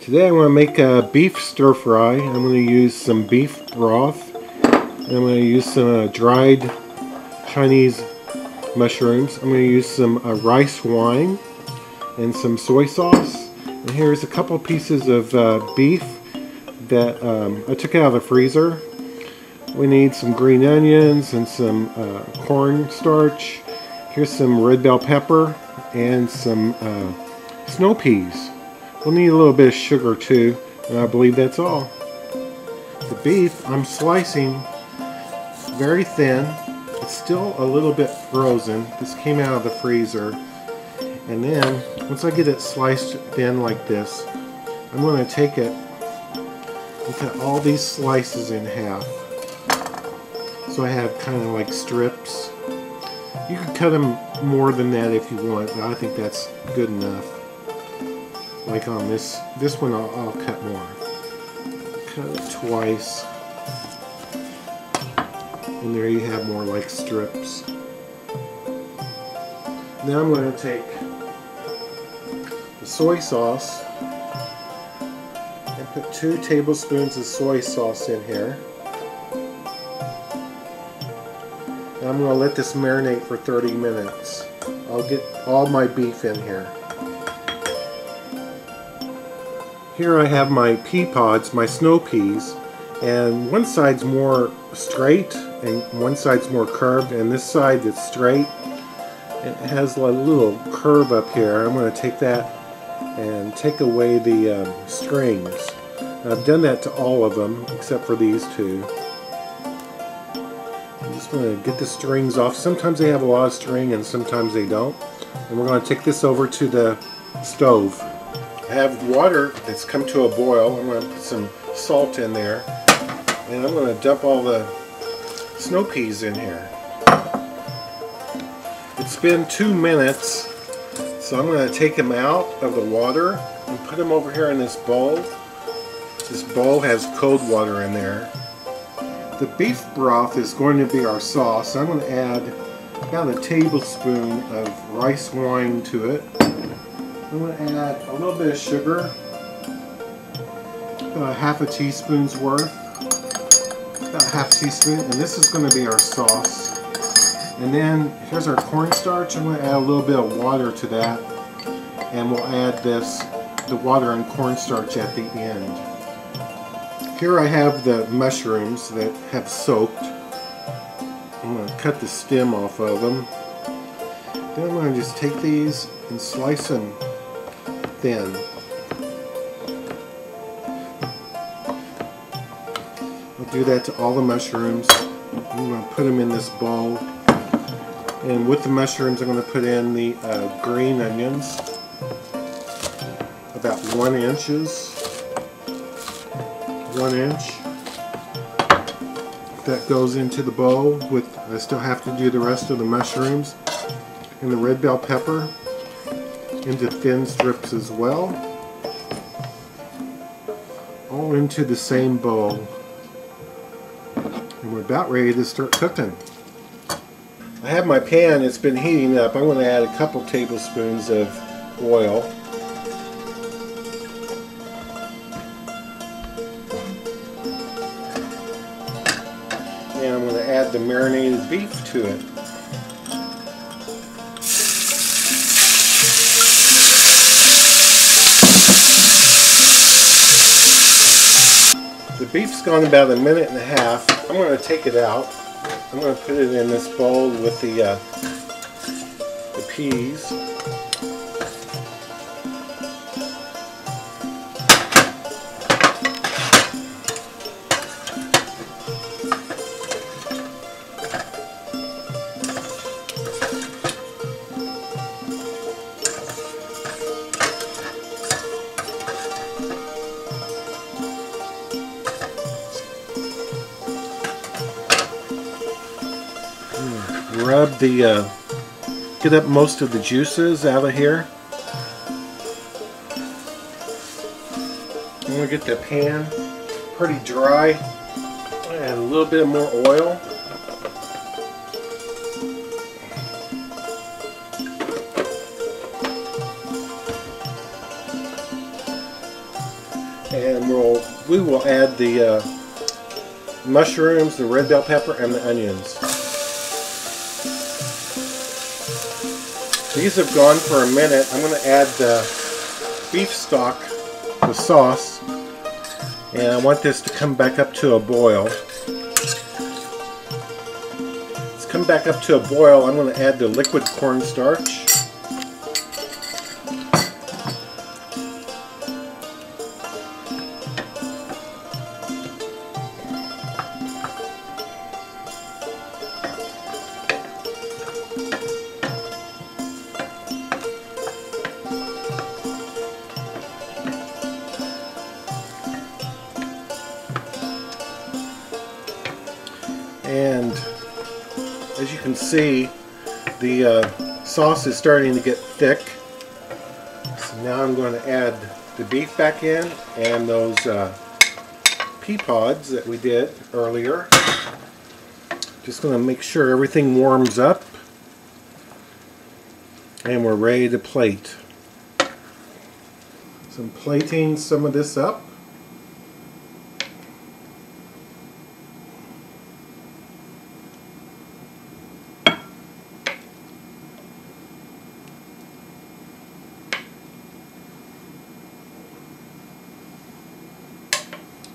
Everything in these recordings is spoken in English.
Today I want to make a beef stir fry. I'm going to use some beef broth. And I'm going to use some dried Chinese mushrooms. I'm going to use some rice wine and some soy sauce. And here's a couple pieces of beef that I took out of the freezer. We need some green onions and some cornstarch. Here's some red bell pepper and some snow peas. We'll need a little bit of sugar too, and I believe that's all. The beef I'm slicing very thin. It's still a little bit frozen. This came out of the freezer. And then, once I get it sliced thin like this, I'm going to take it and cut all these slices in half. So I have kind of like strips. You can cut them more than that if you want, but I think that's good enough. Like on this one I'll cut more. Cut it twice. And there you have more like strips. Now I'm going to take the soy sauce and put 2 tablespoons of soy sauce in here. And I'm going to let this marinate for 30 minutes. I'll get all my beef in here. Here I have my pea pods, my snow peas, and one side's more straight and one side's more curved, and this side that's straight, it has a little curve up here. I'm going to take that and take away the strings. I've done that to all of them except for these 2. I'm just going to get the strings off. Sometimes they have a lot of string and sometimes they don't. And we're going to take this over to the stove. I have water that's come to a boil. I'm going to put some salt in there, and I'm going to dump all the snow peas in here. It's been 2 minutes, so I'm going to take them out of the water and put them over here in this bowl. This bowl has cold water in there. The beef broth is going to be our sauce. I'm going to add about a tablespoon of rice wine to it. I'm going to add a little bit of sugar, about half a teaspoon's worth, about half a teaspoon, and this is going to be our sauce. And then here's our cornstarch. I'm going to add a little bit of water to that, and we'll add the water and cornstarch at the end. Here I have the mushrooms that have soaked. I'm going to cut the stem off of them. Then I'm going to just take these and slice them thin. I'll do that to all the mushrooms. I'm going to put them in this bowl. And with the mushrooms I'm going to put in the green onions. About 1 inch. That goes into the bowl. I still have to do the rest of the mushrooms. And the red bell pepper into thin strips as well. All into the same bowl. And we're about ready to start cooking. I have my pan, it's been heating up. I'm going to add a couple tablespoons of oil. And I'm going to add the marinated beef to it. The beef's gone about 1.5 minutes. I'm going to take it out. I'm going to put it in this bowl with the peas. Rub get up most of the juices out of here. I'm going to get the pan pretty dry and a little bit more oil. we will add the mushrooms, the red bell pepper, and the onions. These have gone for a minute. I'm going to add the beef stock, the sauce, and I want this to come back up to a boil. It's come back up to a boil. I'm going to add the liquid cornstarch. And as you can see, the sauce is starting to get thick. So now I'm going to add the beef back in and those pea pods that we did earlier. Just going to make sure everything warms up. And we're ready to plate. So I'm plating some of this up.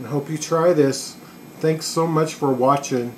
I hope you try this. Thanks so much for watching.